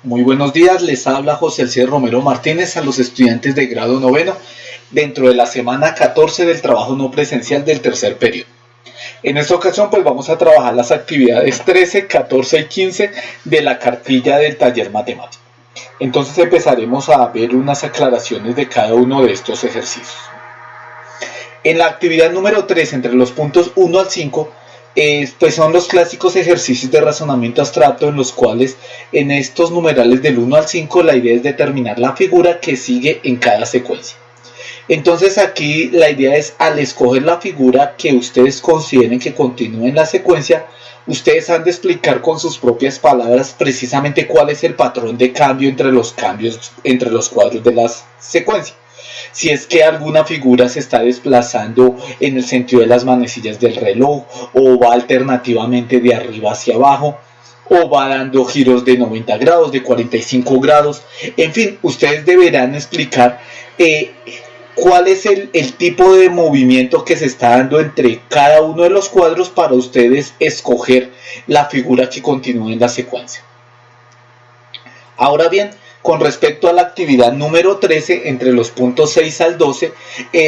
Muy buenos días, les habla José Elcier Romero Martínez a los estudiantes de grado noveno dentro de la semana 14 del trabajo no presencial del tercer periodo. En esta ocasión pues vamos a trabajar las actividades 13, 14 y 15 de la cartilla del taller matemático. Entonces empezaremos a ver unas aclaraciones de cada uno de estos ejercicios. En la actividad número 3, entre los puntos 1 al 5, pues son los clásicos ejercicios de razonamiento abstracto en los cuales en estos numerales del 1 al 5 la idea es determinar la figura que sigue en cada secuencia. Entonces aquí la idea es, al escoger la figura que ustedes consideren que continúe en la secuencia, ustedes han de explicar con sus propias palabras precisamente cuál es el patrón de cambio entre los cuadros de la secuencia. Si es que alguna figura se está desplazando en el sentido de las manecillas del reloj, o va alternativamente de arriba hacia abajo, o va dando giros de 90 grados, de 45 grados, en fin, ustedes deberán explicar cuál es el tipo de movimiento que se está dando entre cada uno de los cuadros para ustedes escoger la figura que continúe en la secuencia. Ahora bien, con respecto a la actividad número 13, entre los puntos 6 al 12,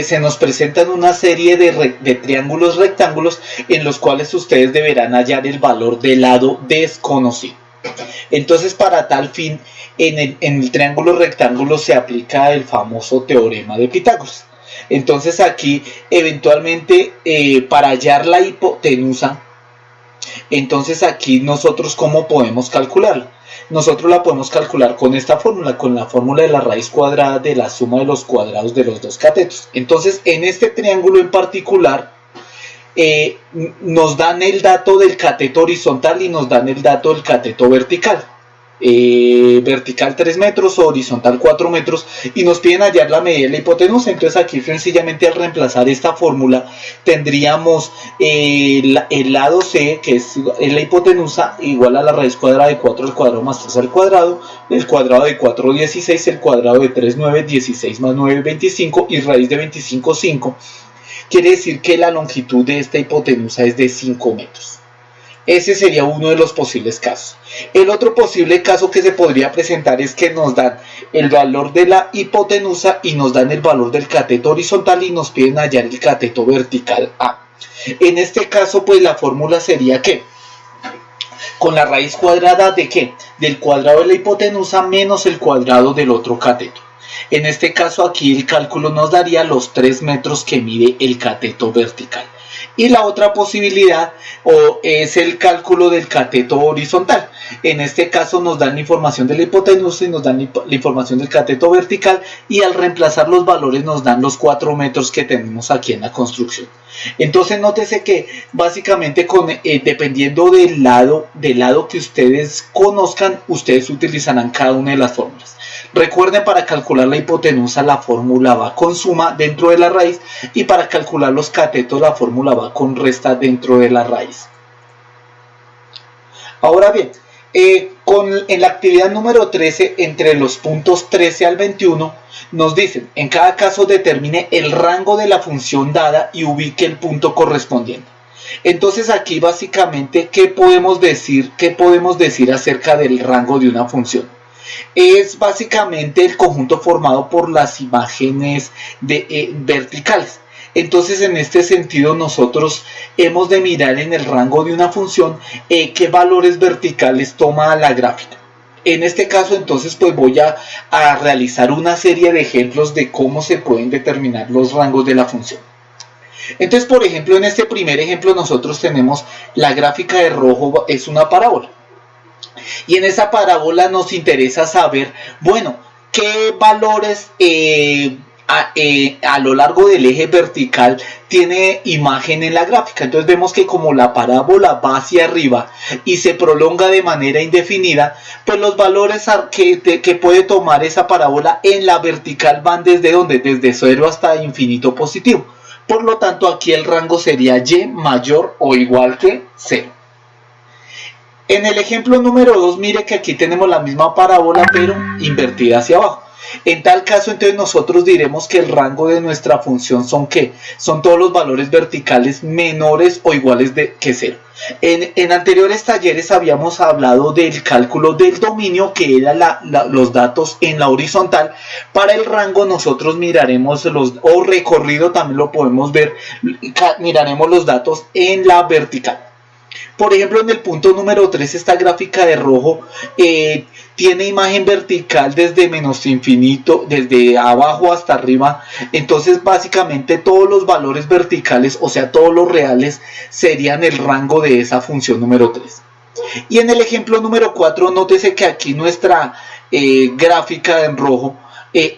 se nos presentan una serie de triángulos rectángulos en los cuales ustedes deberán hallar el valor del lado desconocido. Entonces, para tal fin, en el triángulo rectángulo se aplica el famoso teorema de Pitágoras. Entonces aquí, eventualmente, para hallar la hipotenusa, entonces aquí nosotros ¿cómo podemos calcularla? Nosotros la podemos calcular con esta fórmula, con la fórmula de la raíz cuadrada de la suma de los cuadrados de los dos catetos. Entonces, en este triángulo en particular, nos dan el dato del cateto horizontal y nos dan el dato del cateto vertical. Vertical 3 metros, horizontal 4 metros, y nos piden hallar la medida de la hipotenusa. Entonces aquí sencillamente al reemplazar esta fórmula tendríamos el lado C, que es la hipotenusa, igual a la raíz cuadrada de 4 al cuadrado más 3 al cuadrado, el cuadrado de 4 16, el cuadrado de 3 9, 16 más 9 25, y raíz de 25 5. Quiere decir que la longitud de esta hipotenusa es de 5 metros. Ese sería uno de los posibles casos. El otro posible caso que se podría presentar es que nos dan el valor de la hipotenusa y nos dan el valor del cateto horizontal y nos piden hallar el cateto vertical A. En este caso, pues la fórmula sería que con la raíz cuadrada de ¿qué? Del cuadrado de la hipotenusa menos el cuadrado del otro cateto. En este caso aquí el cálculo nos daría los 3 metros que mide el cateto vertical. Y la otra posibilidad es el cálculo del cateto horizontal. En este caso nos dan la información de la hipotenusa y nos dan la información del cateto vertical, y al reemplazar los valores nos dan los 4 metros que tenemos aquí en la construcción. Entonces nótese que básicamente dependiendo del lado que ustedes conozcan, ustedes utilizarán cada una de las fórmulas. Recuerden, para calcular la hipotenusa la fórmula va con suma dentro de la raíz, y para calcular los catetos la fórmula va con resta dentro de la raíz. Ahora bien, en la actividad número 13, entre los puntos 13 al 21, nos dicen, en cada caso determine el rango de la función dada y ubique el punto correspondiente. Entonces aquí básicamente, ¿qué podemos decir acerca del rango de una función? Es básicamente el conjunto formado por las imágenes verticales. Entonces, en este sentido, nosotros hemos de mirar en el rango de una función qué valores verticales toma la gráfica. En este caso, entonces, pues voy a realizar una serie de ejemplos de cómo se pueden determinar los rangos de la función. Entonces, por ejemplo, en este primer ejemplo nosotros tenemos la gráfica de rojo, es una parábola. Y en esa parábola nos interesa saber, bueno, qué valores a lo largo del eje vertical tiene imagen en la gráfica. Entonces vemos que como la parábola va hacia arriba y se prolonga de manera indefinida, pues los valores que puede tomar esa parábola en la vertical van desde ¿dónde? Desde 0 hasta infinito positivo. Por lo tanto, aquí el rango sería y mayor o igual que 0. En el ejemplo número 2, mire que aquí tenemos la misma parábola pero invertida hacia abajo. En tal caso, entonces nosotros diremos que el rango de nuestra función son ¿qué? Son todos los valores verticales menores o iguales que 0. En anteriores talleres habíamos hablado del cálculo del dominio, que era los datos en la horizontal. Para el rango nosotros miraremos o recorrido también lo podemos ver, miraremos los datos en la vertical. Por ejemplo, en el punto número 3, esta gráfica de rojo tiene imagen vertical desde menos infinito, desde abajo hasta arriba. Entonces, básicamente todos los valores verticales, o sea, todos los reales, serían el rango de esa función número 3. Y en el ejemplo número 4, nótese que aquí nuestra gráfica en rojo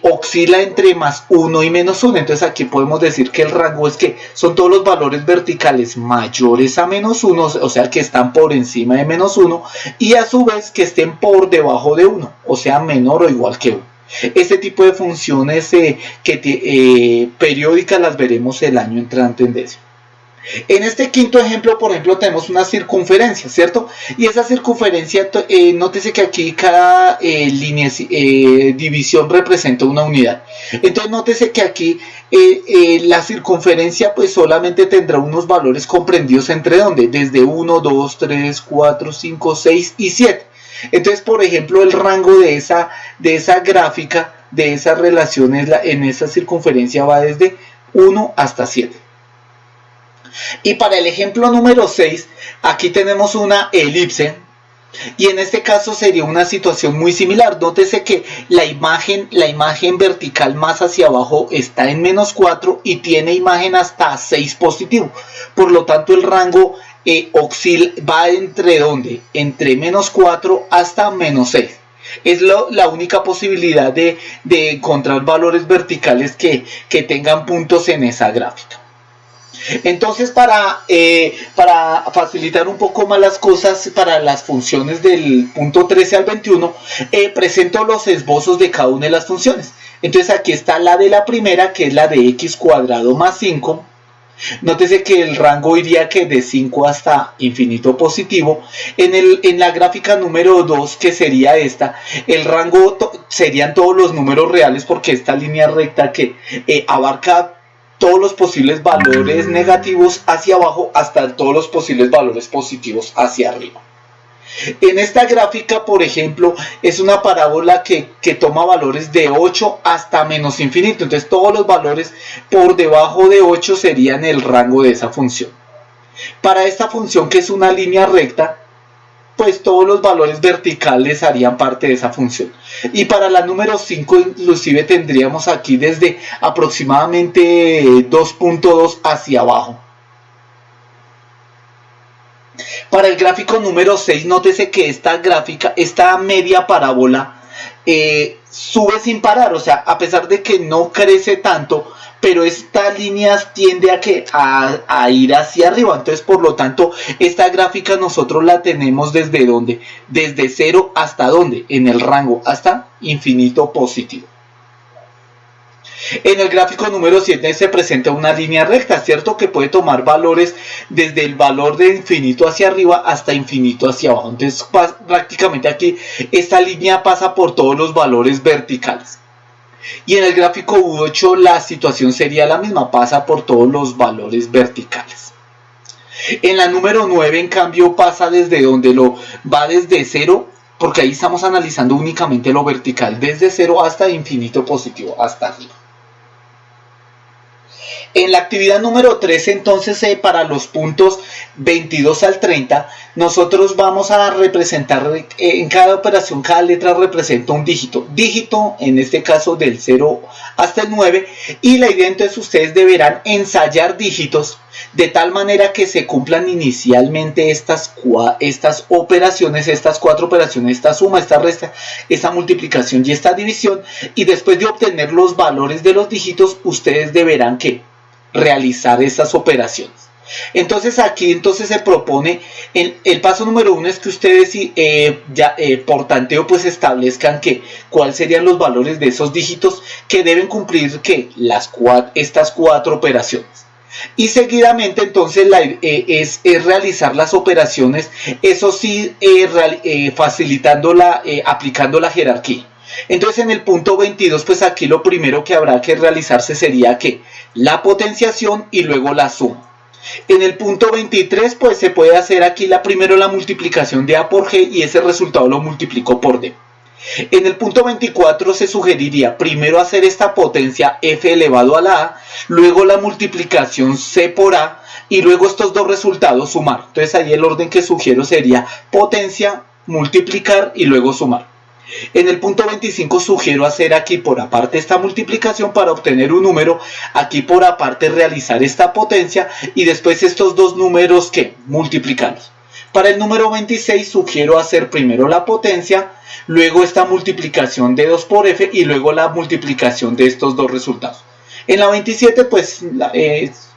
oscila entre más 1 y menos 1. Entonces aquí podemos decir que el rango es que son todos los valores verticales mayores a menos 1, o sea que están por encima de menos 1, y a su vez que estén por debajo de 1, o sea menor o igual que 1. Este tipo de funciones periódicas las veremos el año entrante en décimo. En este quinto ejemplo, por ejemplo, tenemos una circunferencia, ¿cierto? Y esa circunferencia, nótese que aquí cada división representa una unidad. Entonces, nótese que aquí la circunferencia pues solamente tendrá unos valores comprendidos entre ¿dónde? Desde 1, 2, 3, 4, 5, 6 y 7. Entonces, por ejemplo, el rango de esa gráfica, de esas relaciones en esa circunferencia va desde 1 hasta 7. Y para el ejemplo número 6, aquí tenemos una elipse, y en este caso sería una situación muy similar. Nótese que la imagen vertical más hacia abajo está en menos 4 y tiene imagen hasta 6 positivo. Por lo tanto, el rango va entre ¿dónde? Entre menos 4 hasta menos 6. Es la única posibilidad de encontrar valores verticales que tengan puntos en esa gráfica. Entonces, para facilitar un poco más las cosas, para las funciones del punto 13 al 21, presento los esbozos de cada una de las funciones. Entonces, aquí está la de la primera, que es la de x cuadrado más 5. Nótese que el rango iría que de 5 hasta infinito positivo. En la gráfica número 2, que sería esta, el rango serían todos los números reales, porque esta línea recta que abarca todos los posibles valores negativos hacia abajo hasta todos los posibles valores positivos hacia arriba. En esta gráfica, por ejemplo, es una parábola que toma valores de 8 hasta menos infinito. Entonces todos los valores por debajo de 8 serían el rango de esa función. Para esta función, que es una línea recta, pues todos los valores verticales harían parte de esa función. Y para la número 5 inclusive tendríamos aquí desde aproximadamente 2.2 hacia abajo. Para el gráfico número 6, nótese que esta media parábola sube sin parar, o sea, a pesar de que no crece tanto, pero esta línea tiende a ir hacia arriba. Entonces, por lo tanto, esta gráfica nosotros la tenemos desde ¿dónde? Desde 0 hasta ¿dónde? En el rango, hasta infinito positivo. En el gráfico número 7 se presenta una línea recta, ¿cierto? Que puede tomar valores desde el valor de infinito hacia arriba hasta infinito hacia abajo. Entonces, prácticamente aquí esta línea pasa por todos los valores verticales. Y en el gráfico U8 la situación sería la misma, pasa por todos los valores verticales. En la número 9, en cambio, pasa desde donde va desde 0, porque ahí estamos analizando únicamente lo vertical, desde 0 hasta infinito positivo, hasta arriba. En la actividad número 13, entonces, para los puntos 22 al 30, nosotros vamos a representar en cada operación, cada letra representa un dígito. Dígito, en este caso, del 0 hasta el 9. Y la idea, entonces, ustedes deberán ensayar dígitos de tal manera que se cumplan inicialmente estas operaciones, estas 4 operaciones, esta suma, esta resta, esta multiplicación y esta división. Y después de obtener los valores de los dígitos, ustedes deberán realizar esas operaciones. Entonces aquí se propone, el paso número 1 es que ustedes por tanteo pues establezcan cuáles serían los valores de esos dígitos que deben cumplir estas 4 operaciones. Y seguidamente entonces es realizar las operaciones, eso sí, aplicando la jerarquía. Entonces en el punto 22, pues aquí lo primero que habrá que realizarse sería que la potenciación y luego la suma. En el punto 23, pues se puede hacer aquí primero la multiplicación de A por G y ese resultado lo multiplico por D. En el punto 24 se sugeriría primero hacer esta potencia F elevado a la A, luego la multiplicación C por A y luego estos dos resultados sumar. Entonces ahí el orden que sugiero sería potencia, multiplicar y luego sumar. En el punto 25 sugiero hacer aquí por aparte esta multiplicación para obtener un número, aquí por aparte realizar esta potencia y después estos dos números que multiplicarlos. Para el número 26 sugiero hacer primero la potencia, luego esta multiplicación de 2 por f y luego la multiplicación de estos dos resultados. En la 27 pues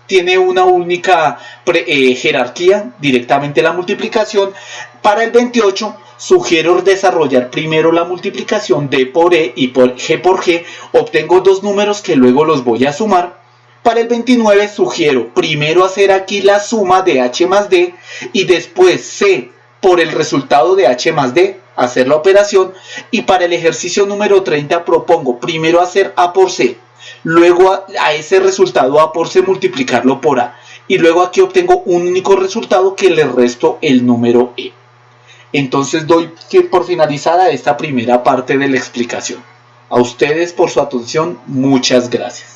tiene una única jerarquía, directamente la multiplicación. Para el 28 sugiero desarrollar primero la multiplicación d por e y por g, obtengo dos números que luego los voy a sumar. Para el 29 sugiero primero hacer aquí la suma de h más d y después c por el resultado de h más d, hacer la operación. Y para el ejercicio número 30 propongo primero hacer a por c, luego a ese resultado a por c multiplicarlo por a y luego aquí obtengo un único resultado que le resto el número e. Entonces doy por finalizada esta primera parte de la explicación. A ustedes por su atención, muchas gracias.